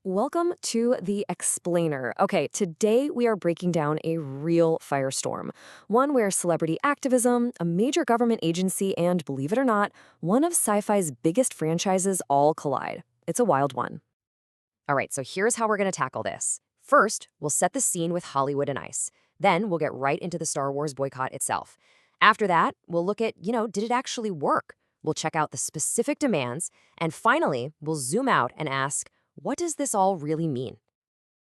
Welcome to The Explainer. Okay, today we are breaking down a real firestorm. One where celebrity activism, a major government agency, and believe it or not, one of sci-fi's biggest franchises all collide. It's a wild one. All right, so here's how we're going to tackle this. First, we'll set the scene with Hollywood and ICE. Then we'll get right into the Star Wars boycott itself. After that, we'll look at, did it actually work? We'll check out the specific demands. And finally, we'll zoom out and ask, what does this all really mean?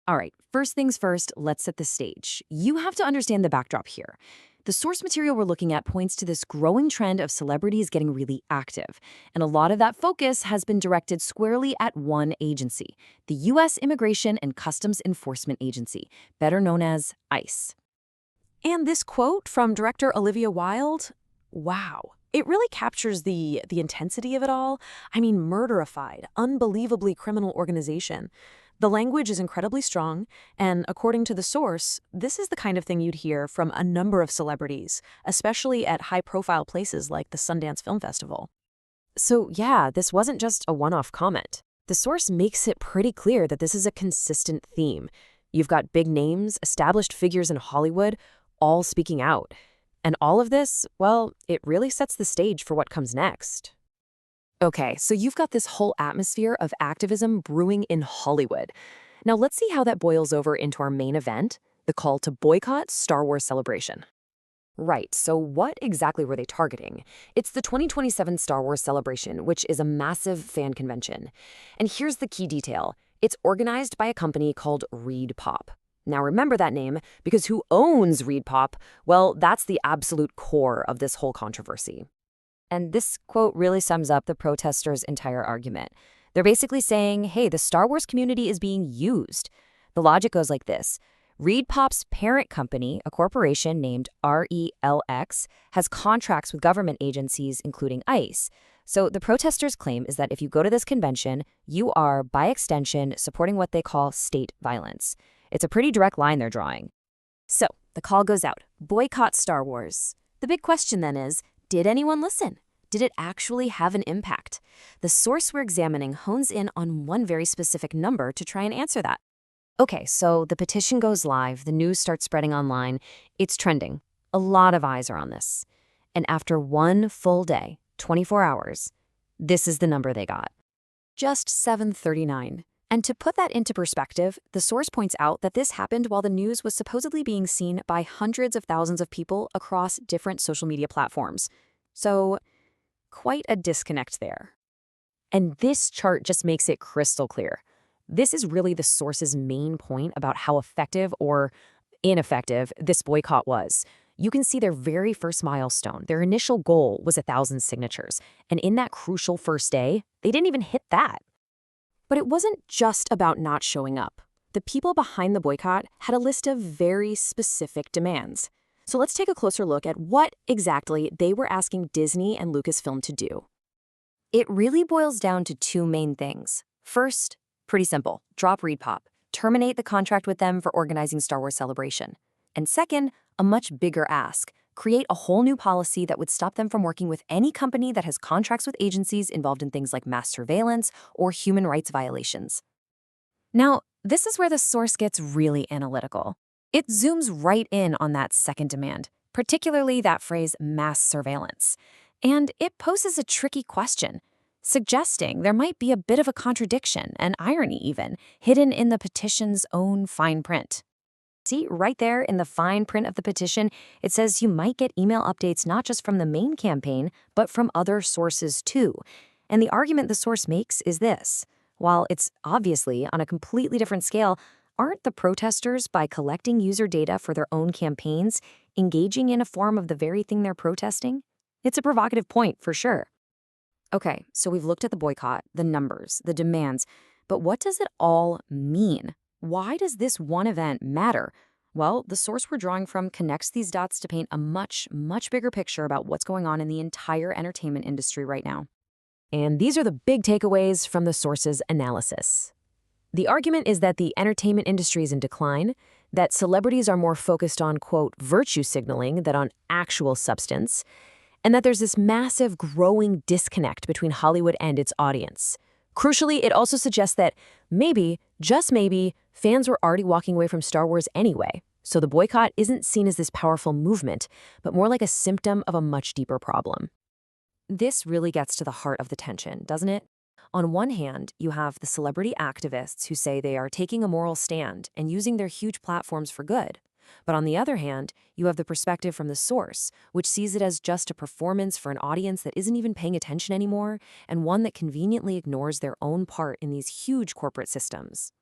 All right, first things first, let's set the stage. You have to understand the backdrop here. The source material we're looking at points to this growing trend of celebrities getting really active. And a lot of that focus has been directed squarely at one agency, the U.S. Immigration and Customs Enforcement Agency, better known as ICE. And this quote from director Olivia Wilde, wow. It really captures the intensity of it all. I mean, murderified, unbelievably criminal organization. The language is incredibly strong, and according to the source, this is the kind of thing you'd hear from a number of celebrities, especially at high-profile places like the Sundance Film Festival. So yeah, this wasn't just a one-off comment. The source makes it pretty clear that this is a consistent theme. You've got big names, established figures in Hollywood, all speaking out. And all of this, well, it really sets the stage for what comes next. Okay, so you've got this whole atmosphere of activism brewing in Hollywood. Now let's see how that boils over into our main event, the call to boycott Star Wars Celebration. Right, so what exactly were they targeting? It's the 2027 Star Wars Celebration, which is a massive fan convention. And here's the key detail. It's organized by a company called ReedPop. Now remember that name, because who owns ReedPop? Well, that's the absolute core of this whole controversy. And this quote really sums up the protesters' entire argument. They're basically saying, hey, the Star Wars community is being used. The logic goes like this. ReedPop's parent company, a corporation named RELX, has contracts with government agencies, including ICE. So the protesters' claim is that if you go to this convention, you are, by extension, supporting what they call state violence. It's a pretty direct line they're drawing. So, the call goes out. Boycott Star Wars. The big question then is, did anyone listen? Did it actually have an impact? The source we're examining hones in on one very specific number to try and answer that. Okay, so the petition goes live, the news starts spreading online, it's trending. A lot of eyes are on this. And after one full day, 24 hours, this is the number they got. Just 739. And to put that into perspective, the source points out that this happened while the news was supposedly being seen by hundreds of thousands of people across different social media platforms. So, quite a disconnect there. And this chart just makes it crystal clear. This is really the source's main point about how effective or ineffective this boycott was. You can see their very first milestone. Their initial goal was 1,000 signatures. And in that crucial first day, they didn't even hit that. But it wasn't just about not showing up. The people behind the boycott had a list of very specific demands. So let's take a closer look at what exactly they were asking Disney and Lucasfilm to do. It really boils down to two main things. First, pretty simple, drop ReedPop, terminate the contract with them for organizing Star Wars Celebration. And second, a much bigger ask, create a whole new policy that would stop them from working with any company that has contracts with agencies involved in things like mass surveillance or human rights violations. Now, this is where the source gets really analytical. It zooms right in on that second demand, particularly that phrase mass surveillance. And it poses a tricky question, suggesting there might be a bit of a contradiction, and irony even, hidden in the petition's own fine print. See, right there in the fine print of the petition, it says you might get email updates not just from the main campaign, but from other sources too. And the argument the source makes is this. While it's obviously on a completely different scale, aren't the protesters, by collecting user data for their own campaigns, engaging in a form of the very thing they're protesting? It's a provocative point, for sure. Okay, so we've looked at the boycott, the numbers, the demands, but what does it all mean? Why does this one event matter? Well, the source we're drawing from connects these dots to paint a much, much bigger picture about what's going on in the entire entertainment industry right now. And these are the big takeaways from the source's analysis. The argument is that the entertainment industry is in decline, that celebrities are more focused on, quote, virtue signaling than on actual substance, and that there's this massive growing disconnect between Hollywood and its audience. Crucially, it also suggests that maybe, just maybe, fans were already walking away from Star Wars anyway. So the boycott isn't seen as this powerful movement, but more like a symptom of a much deeper problem. This really gets to the heart of the tension, doesn't it? On one hand, you have the celebrity activists who say they are taking a moral stand and using their huge platforms for good. But on the other hand, you have the perspective from the source, which sees it as just a performance for an audience that isn't even paying attention anymore, and one that conveniently ignores their own part in these huge corporate systems.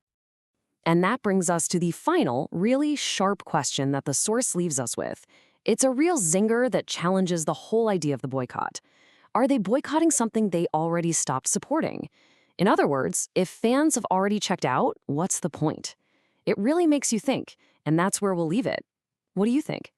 And that brings us to the final, really sharp question that the source leaves us with. It's a real zinger that challenges the whole idea of the boycott. Are they boycotting something they already stopped supporting? In other words, if fans have already checked out, what's the point? It really makes you think, and that's where we'll leave it. What do you think?